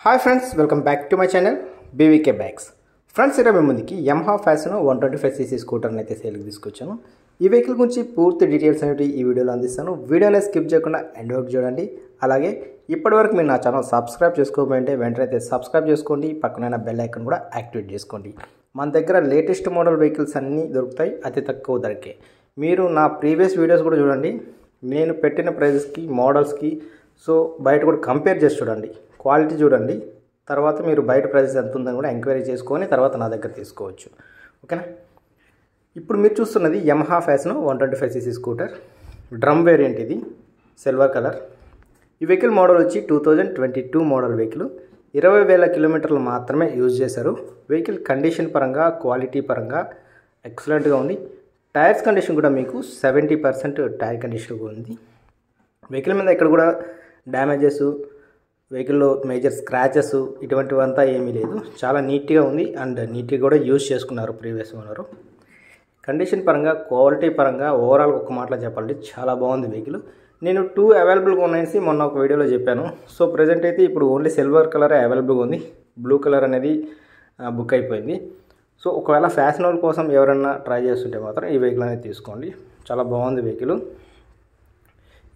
Hi friends, welcome back to my channel BVK bikes. Friends, ఈరోజు మీ ముందుకి Yamaha fashion 125cc స్కూటర్ని అయితే సేల్కి తీసుకొచ్చాను. ఈ వెహికల్ గురించి పూర్తి డీటెయిల్స్ అనేవి ఈ వీడియోలో అందిస్తాను. వీడియోని స్కిప్ చేయకుండా ఎండ్ వరకు చూడండి. అలాగే ఇప్పటివరకు మీరు నా ఛానల్ సబ్స్క్రైబ్ చేసుకోకపోతే వెంటనే అయితే సబ్స్క్రైబ్ చేసుకోండి. పక్కన బెల్ ఐకాన్ కూడా యాక్టివేట్ చేసుకోండి. మన దగ్గర లేటెస్ట్ మోడల్ వెహికల్స్ అన్నీ దొరుకుతాయి అతి తక్కువ ధరకే. మీరు నా ప్రీవియస్ వీడియోస్ కూడా చూడండి. నేను పెట్టిన ప్రైజెస్కి మోడల్స్కి బయట కూడా కంపేర్ చేసి చూడండి, క్వాలిటీ చూడండి. తర్వాత మీరు బయట ప్రైజెస్ ఎంత ఉందని కూడా ఎంక్వైరీ చేసుకొని తర్వాత నా దగ్గర తీసుకోవచ్చు. ఓకేనా? ఇప్పుడు మీరు చూస్తున్నది Yamaha fashion 125cc scooter, drum variant. ఇది సిల్వర్ కలర్. ఈ వెహికల్ మోడల్ వచ్చి 2022 మోడల్ వెహికల్. 20,000 కిలోమీటర్లు మాత్రమే యూజ్ చేశారు. వెహికల్ కండిషన్ పరంగా, క్వాలిటీ పరంగా ఎక్సలెంట్గా ఉంది. టైర్స్ కండిషన్ కూడా మీకు 70% టైర్ కండిషన్ ఉంది. వెహికల్ మీద ఇక్కడ కూడా డ్యామేజెస్, వెహికల్లో మేజర్ స్క్రాచెస్ ఇటువంటివంతా ఏమీ లేదు. చాలా నీట్గా ఉంది అండ్ నీట్గా కూడా యూజ్ చేసుకున్నారు ప్రీవియస్ ఓనరు. కండిషన్ పరంగా, క్వాలిటీ పరంగా ఓవరాల్ ఒక మాటలో చెప్పాలంటే చాలా బాగుంది వెహికల్. నేను 2 అవైలబుల్గా ఉన్నాయని మొన్న ఒక వీడియోలో చెప్పాను. ప్రజెంట్ అయితే ఇప్పుడు ఓన్లీ సిల్వర్ కలర్ అవైలబుల్గా ఉంది. బ్లూ కలర్ అనేది బుక్ అయిపోయింది. ఒకవేళ ఫ్యాషనబుల్ కోసం ఎవరైనా ట్రై చేస్తుంటే మాత్రం ఈ వెహికల్ అనేది తీసుకోండి. చాలా బాగుంది వెహికల్.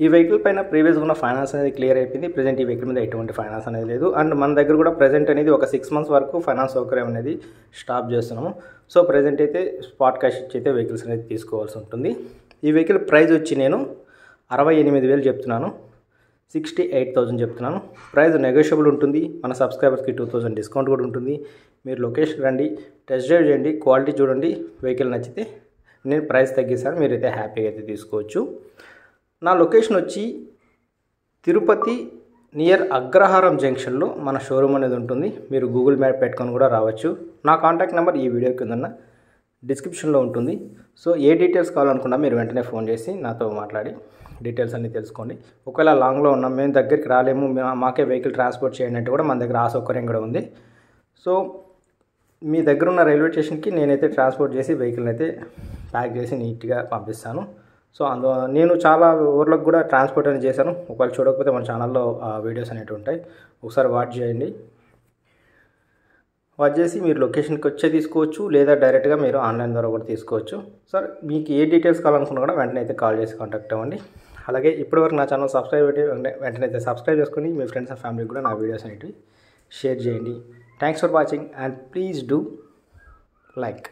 ఈ వెహికల్ పైన ప్రీవియస్గా ఉన్న ఫైనాన్స్ అనేది క్లియర్ అయిపోయింది. ప్రజెంట్ ఈ వెహికల్ మీద ఎటువంటి ఫైనాన్స్ అనేది లేదు. అండ్ మన దగ్గర కూడా ప్రజెంట్ అనేది ఒక 6 months వరకు ఫైనాన్స్ సౌకర్యం అనేది స్టాప్ చేస్తున్నాము. ప్రజెంట్ అయితే స్పాట్ క్యాష్ ఇచ్చి అయితే వెహికల్స్ అనేది తీసుకోవాల్సి ఉంటుంది. ఈ వెహికల్ ప్రైస్ వచ్చి నేను 68,000 చెప్తున్నాను. 68,000 చెప్తున్నాను. ప్రైస్ నెగోషియబుల్ ఉంటుంది. మన సబ్స్క్రైబర్స్కి 2,000 డిస్కౌంట్ కూడా ఉంటుంది. మీరు లొకేషన్ రండి, టెస్ట్ డ్రైవ్ చేయండి, క్వాలిటీ చూడండి. వెహికల్ నచ్చితే నేను ప్రైస్ తగ్గిస్తాను, మీరైతే హ్యాపీగా అయితే తీసుకోవచ్చు. నా లొకేషన్ వచ్చి తిరుపతి నియర్ అగ్రహారం జంక్షన్లో మన షోరూమ్ అనేది ఉంటుంది. మీరు గూగుల్ మ్యాప్ పెట్టుకొని కూడా రావచ్చు. నా కాంటాక్ట్ నెంబర్ ఈ వీడియో కింద డిస్క్రిప్షన్లో ఉంటుంది. ఏ డీటెయిల్స్ కావాలనుకున్నా మీరు వెంటనే ఫోన్ చేసి నాతో మాట్లాడి డీటెయిల్స్ అన్నీ తెలుసుకోండి. ఒకవేళ లాంగ్లో ఉన్నాం, మేము దగ్గరికి రాలేము, మాకే వెహికల్ ట్రాన్స్పోర్ట్ చేయండి అంటే కూడా మన దగ్గర ఆ సౌకర్యం కూడా ఉంది. మీ దగ్గర ఉన్న రైల్వే స్టేషన్కి నేనైతే ట్రాన్స్పోర్ట్ చేసి వెహికల్ని అయితే ప్యాక్ చేసి నీట్గా పంపిస్తాను. నేను చాలా ఊర్లకు కూడా ట్రాన్స్పోర్ట్ అనేది చేశాను. ఒకవేళ చూడకపోతే మన ఛానల్లో వీడియోస్ అనేవి ఉంటాయి, ఒకసారి వాచ్ చేయండి. వాచ్ చేసి మీరు లొకేషన్కి వచ్చే తీసుకోవచ్చు, లేదా డైరెక్ట్గా మీరు ఆన్లైన్ ద్వారా కూడా తీసుకోవచ్చు. మీకు ఏ డీటెయిల్స్ కావాలనుకున్నా కూడా వెంటనే అయితే కాల్ చేసి కాంటాక్ట్ అవ్వండి. అలాగే ఇప్పటివరకు నా ఛానల్ సబ్స్క్రైబ్ అయితే వెంటనే అయితే సబ్స్క్రైబ్ చేసుకొని మీ ఫ్రెండ్స్ అండ్ ఫ్యామిలీకి కూడా నా వీడియోస్ అనేవి షేర్ చేయండి. Thanks for watching and please do like.